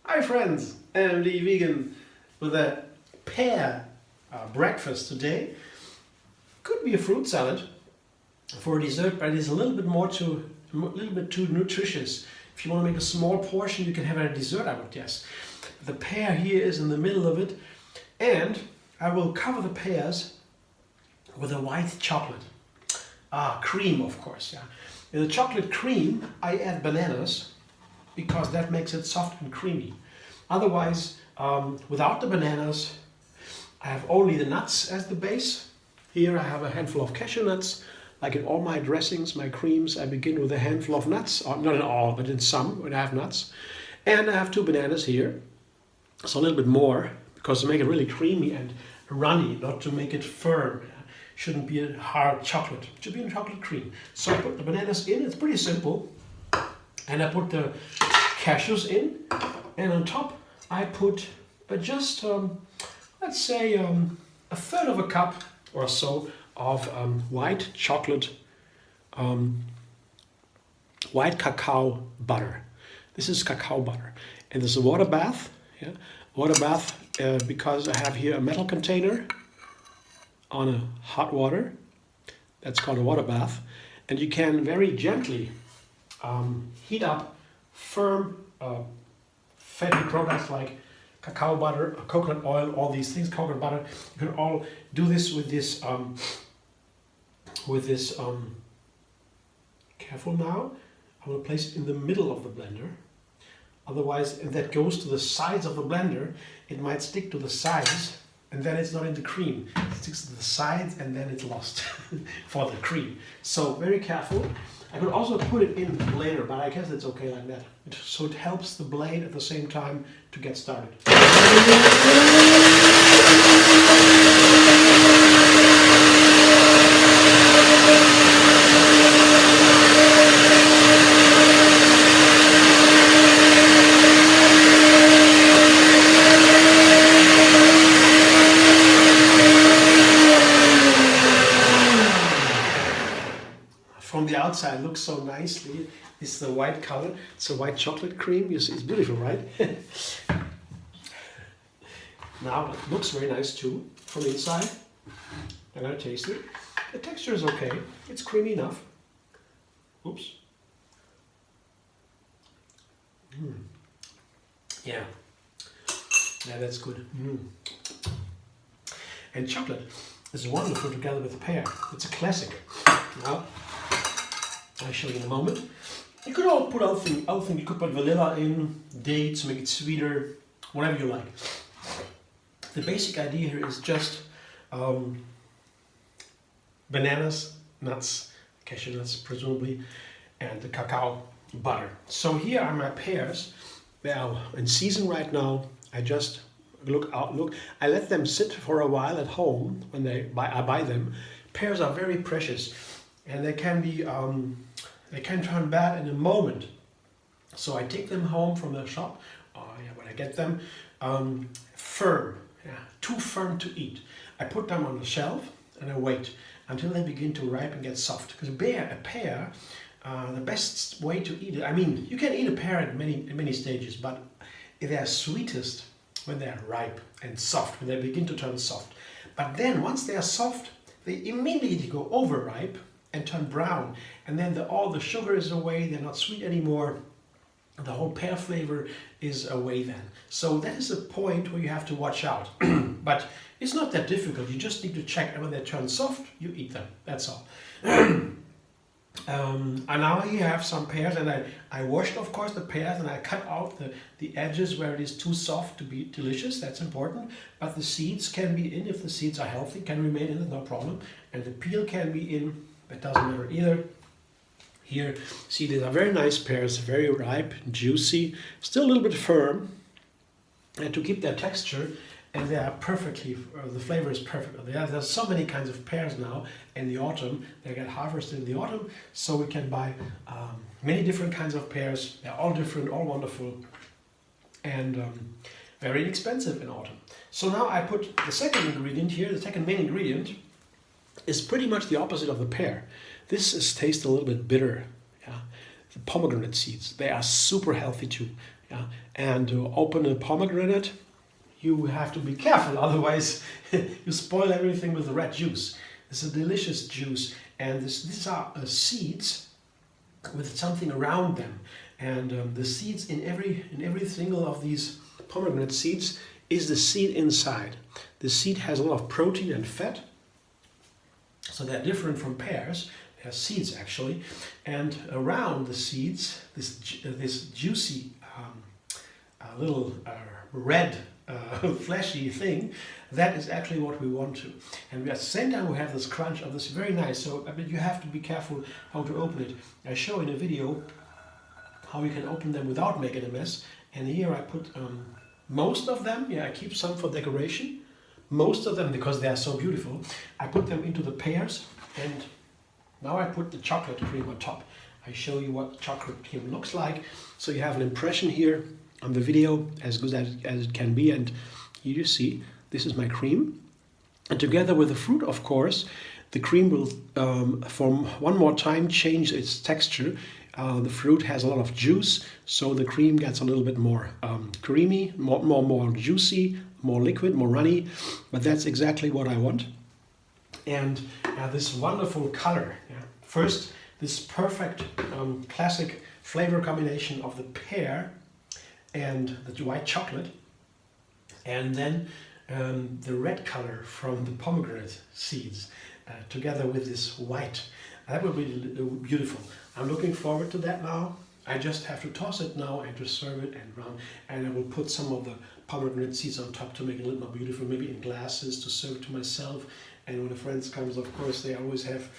Hi friends, I'm the vegan with a pear breakfast today. Could be a fruit salad for a dessert, but it's a little bit too nutritious. If you want to make a small portion, you can have it a dessert, I would guess. The pear here is in the middle of it, and I will cover the pears with a white chocolate. Cream, of course. Yeah. In the chocolate cream, I add bananas because that makes it soft and creamy. Otherwise, without the bananas, I have only the nuts as the base. Here I have a handful of cashew nuts. Like in all my dressings, my creams, I begin with a handful of nuts. Or not in all, but in some when I have nuts. And I have 2 bananas here. So a little bit more, because to make it really creamy and runny, not to make it firm. Shouldn't be a hard chocolate. It should be a chocolate cream. So I put the bananas in. It's pretty simple. And I put the cashews in. And on top, I put just, let's say, a third of a cup or so of white chocolate, white cacao butter. This is cacao butter. And this is a water bath. Yeah? Water bath because I have here a metal container on a hot water. That's called a water bath. And you can very gently heat up firm fatty products like cacao butter, coconut oil, all these things, coconut butter. You can all do this with this, careful now, I will place it in the middle of the blender. Otherwise, if that goes to the sides of the blender, it might stick to the sides and then it's not in the cream. It sticks to the sides and then it's lost for the cream. So very careful. I could also put it in later, but I guess it's okay like that. So it helps the blade at the same time to get started. From the outside, it looks so nicely. It's the white color. It's a white chocolate cream. You see, it's beautiful, right? Now it looks very nice too from inside. I'm gonna taste it. The texture is okay. It's creamy enough. Oops. Yeah. Yeah, that's good. And chocolate is wonderful together with pear. It's a classic. Now, I'll show you in a moment. You could all put other things. You could put vanilla in, dates, make it sweeter, whatever you like. The basic idea here is just bananas, nuts, cashew nuts presumably, and the cacao butter. So here are my pears. They are in season right now. I just I let them sit for a while at home when I buy them. Pears are very precious. And they can be, they can turn bad in a moment. So I take them home from the shop, when I get them, firm, too firm to eat. I put them on the shelf and I wait until they begin to ripen and get soft. Because a pear, the best way to eat it, I mean, you can eat a pear in many stages, but they are sweetest when they are ripe and soft, when they begin to turn soft. But then once they are soft, they immediately go overripe and turn brown, and then all the sugar is away, they're not sweet anymore, the whole pear flavor is away then. So that is a point where you have to watch out. But it's not that difficult, you just need to check, and when they turn soft, you eat them, that's all. And now you have some pears, and I washed, of course, the pears, and I cut out the edges where it is too soft to be delicious. That's important. But the seeds can be in, if the seeds are healthy, can remain in it, no problem. And the peel can be in, that doesn't matter either. Here, see, these are very nice pears, very ripe, juicy, still a little bit firm, and to keep their texture. And they are perfectly, the flavor is perfect. There's so many kinds of pears now in the autumn. They get harvested in the autumn, so we can buy many different kinds of pears. They're all different, all wonderful. And very inexpensive in autumn. So now I put the second ingredient here. The second main ingredient is pretty much the opposite of the pear. This is tastes a little bit bitter. Yeah, the pomegranate seeds. They are super healthy too. Yeah, and to open a pomegranate, you have to be careful, otherwise you spoil everything with the red juice. It's a delicious juice, and these are seeds with something around them. And the seeds in every single of these pomegranate seeds is the seed inside. The seed has a lot of protein and fat, so they're different from pears. They're seeds actually, and around the seeds, this juicy little red fleshy thing, that is actually what we want to. And at the same time we have this crunch of this very nice, so I mean, you have to be careful how to open it. I show in a video how you can open them without making a mess, and here I put most of them, yeah, I keep some for decoration, most of them because they are so beautiful. I put them into the pears, and now I put the chocolate cream on top. I show you what chocolate cream looks like, so you have an impression here on the video as good as it can be. And here you see, this is my cream. And together with the fruit, of course, the cream will, from one more time, change its texture. The fruit has a lot of juice, so the cream gets a little bit more creamy, more juicy, more liquid, more runny. But that's exactly what I want. And this wonderful color. Yeah. First, this perfect classic flavor combination of the pear and the white chocolate, and then the red color from the pomegranate seeds together with this white. That will be beautiful. I'm looking forward to that now. I just have to toss it now and to serve it and run, and I will put some of the pomegranate seeds on top to make it a little more beautiful, maybe in glasses to serve it to myself. And when the friends comes, of course, they always have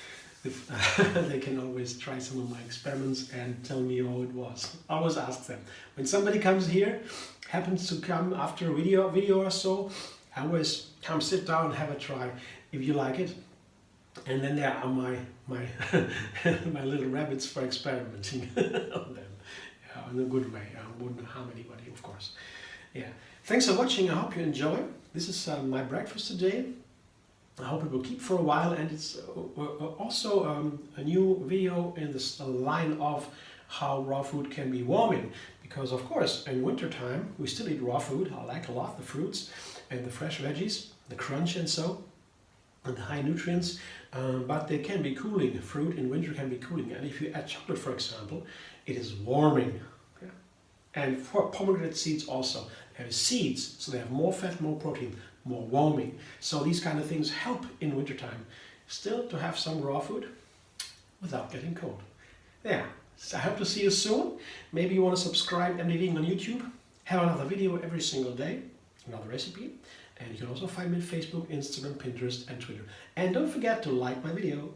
they can always try some of my experiments and tell me how it was. I always ask them. When somebody comes here, happens to come after a video or so, I always come sit down and have a try if you like it. And then there are my my little rabbits for experimenting on them. Yeah, in a good way. I wouldn't harm anybody, of course. Yeah. Thanks for watching. I hope you enjoy. This is my breakfast today. I hope it will keep for a while, and it's also a new video in this line of how raw food can be warming, because of course in winter time we still eat raw food. I like a lot the fruits and the fresh veggies, the crunch and so, and the high nutrients, but they can be cooling. Fruit in winter can be cooling, and if you add chocolate, for example, it is warming. Yeah. And for pomegranate seeds also, they have seeds, so they have more fat, more protein, more warming. So these kind of things help in wintertime still to have some raw food without getting cold. Yeah, so I hope to see you soon. Maybe you want to subscribe MD Vegan on YouTube. Have another video every single day, another recipe. And you can also find me on Facebook, Instagram, Pinterest and Twitter. And don't forget to like my video.